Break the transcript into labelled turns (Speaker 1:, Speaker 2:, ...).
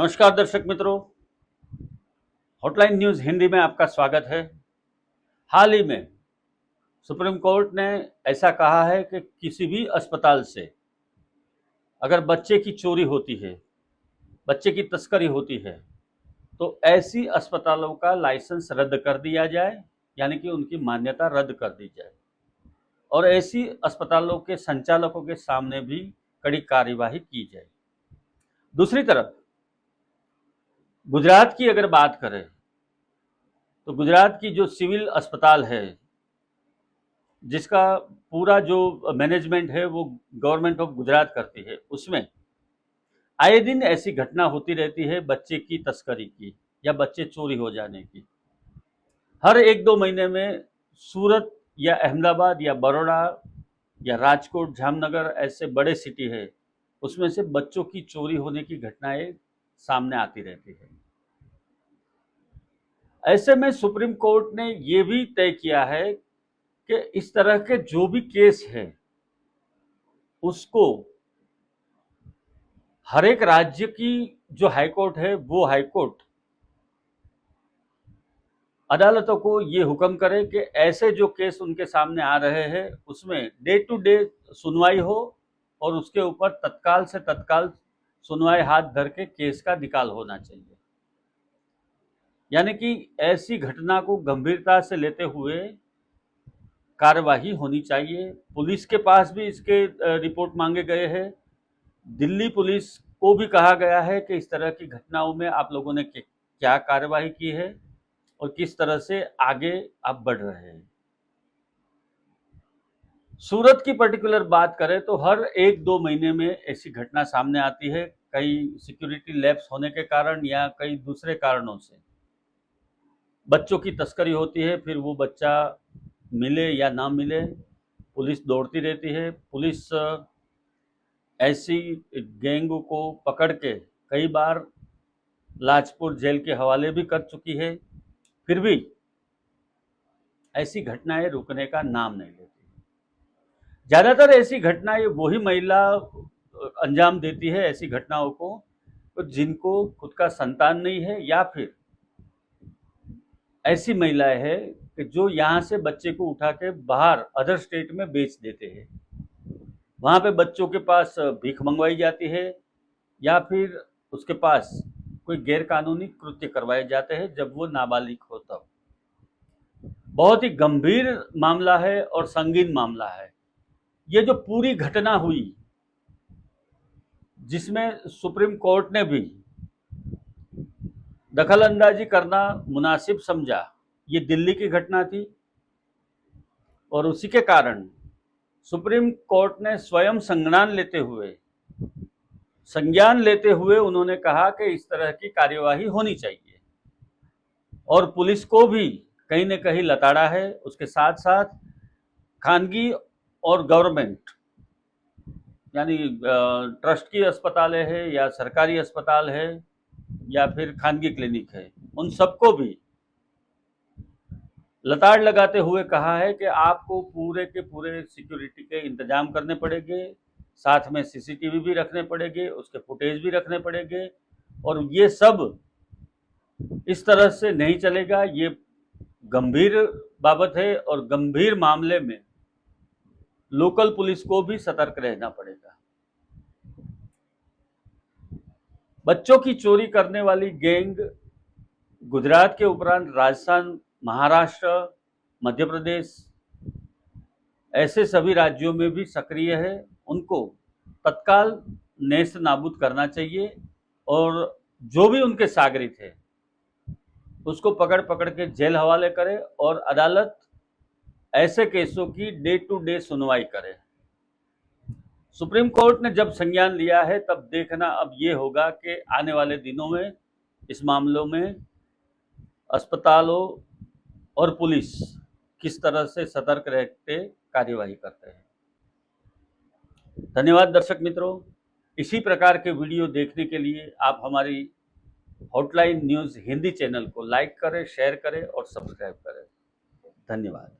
Speaker 1: नमस्कार दर्शक मित्रों, हॉटलाइन न्यूज़ हिंदी में आपका स्वागत है। हाल ही में सुप्रीम कोर्ट ने ऐसा कहा है कि किसी भी अस्पताल से अगर बच्चे की चोरी होती है, बच्चे की तस्करी होती है, तो ऐसी अस्पतालों का लाइसेंस रद्द कर दिया जाए, यानी कि उनकी मान्यता रद्द कर दी जाए और ऐसी अस्पतालों के संचालकों के सामने भी कड़ी कार्यवाही की जाए। दूसरी तरफ गुजरात की अगर बात करें तो गुजरात की जो सिविल अस्पताल है, जिसका पूरा जो मैनेजमेंट है वो गवर्नमेंट ऑफ गुजरात करती है, उसमें आए दिन ऐसी घटना होती रहती है बच्चे की तस्करी की या बच्चे चोरी हो जाने की। हर एक दो महीने में सूरत या अहमदाबाद या बड़ौदा या राजकोट, जामनगर ऐसे बड़े सिटी है, उसमें से बच्चों की चोरी होने की घटनाएं सामने आती रहती है। ऐसे में सुप्रीम कोर्ट ने ये भी तय किया है कि इस तरह के जो भी केस है उसको हर एक राज्य की जो हाईकोर्ट है वो हाईकोर्ट अदालतों को ये हुक्म करे कि ऐसे जो केस उनके सामने आ रहे हैं उसमें डे टू डे सुनवाई हो और उसके ऊपर तत्काल से तत्काल सुनवाई हाथ धर के केस का निकाल होना चाहिए। यानी कि ऐसी घटना को गंभीरता से लेते हुए कार्यवाही होनी चाहिए। पुलिस के पास भी इसके रिपोर्ट मांगे गए हैं। दिल्ली पुलिस को भी कहा गया है कि इस तरह की घटनाओं में आप लोगों ने क्या कार्यवाही की है और किस तरह से आगे आप बढ़ रहे हैं। सूरत की पर्टिकुलर बात करें तो हर एक दो महीने में ऐसी घटना सामने आती है, कई सिक्योरिटी लैप्स होने के कारण या कई दूसरे कारणों से बच्चों की तस्करी होती है। फिर वो बच्चा मिले या ना मिले, पुलिस दौड़ती रहती है। पुलिस ऐसी गैंग को पकड़ के कई बार लाजपुर जेल के हवाले भी कर चुकी है, फिर भी ऐसी घटनाएं रुकने का नाम नहीं लेती। ज़्यादातर ऐसी घटनाएं वही महिला अंजाम देती है ऐसी घटनाओं को, तो जिनको खुद का संतान नहीं है या फिर ऐसी महिलाएं हैं कि जो यहाँ से बच्चे को उठा के बाहर अदर स्टेट में बेच देते हैं। वहाँ पे बच्चों के पास भीख मंगवाई जाती है या फिर उसके पास कोई गैरकानूनी कृत्य करवाए जाते हैं जब वो नाबालिग हो तब। बहुत ही गंभीर मामला है और संगीन मामला है। ये जो पूरी घटना हुई जिसमें सुप्रीम कोर्ट ने भी दखल अंदाजी करना मुनासिब समझा, ये दिल्ली की घटना थी और उसी के कारण सुप्रीम कोर्ट ने स्वयं संज्ञान लेते हुए उन्होंने कहा कि इस तरह की कार्यवाही होनी चाहिए और पुलिस को भी कहीं न कहीं लताड़ा है। उसके साथ साथ खानगी और गवर्नमेंट यानी ट्रस्ट की अस्पताल है या सरकारी अस्पताल है या फिर खानगी क्लिनिक है, उन सबको भी लताड़ लगाते हुए कहा है कि आपको पूरे के पूरे सिक्योरिटी के इंतजाम करने पड़ेंगे, साथ में सीसीटीवी भी रखने पड़ेंगे, उसके फुटेज भी रखने पड़ेंगे और ये सब इस तरह से नहीं चलेगा। ये गंभीर बाबत है और गंभीर मामले में लोकल पुलिस को भी सतर्क रहना पड़ेगा। बच्चों की चोरी करने वाली गैंग गुजरात के उपरांत राजस्थान, महाराष्ट्र, मध्य प्रदेश ऐसे सभी राज्यों में भी सक्रिय है। उनको तत्काल नेस्त नाबूद करना चाहिए और जो भी उनके सागरित है उसको पकड़ पकड़ के जेल हवाले करे और अदालत ऐसे केसों की डे टू डे सुनवाई करे। सुप्रीम कोर्ट ने जब संज्ञान लिया है तब देखना अब ये होगा कि आने वाले दिनों में इस मामलों में अस्पतालों और पुलिस किस तरह से सतर्क रहते कार्यवाही करते हैं। धन्यवाद दर्शक मित्रों। इसी प्रकार के वीडियो देखने के लिए आप हमारी हॉटलाइन न्यूज़ हिंदी चैनल को लाइक करें, शेयर करें और सब्सक्राइब करें। धन्यवाद।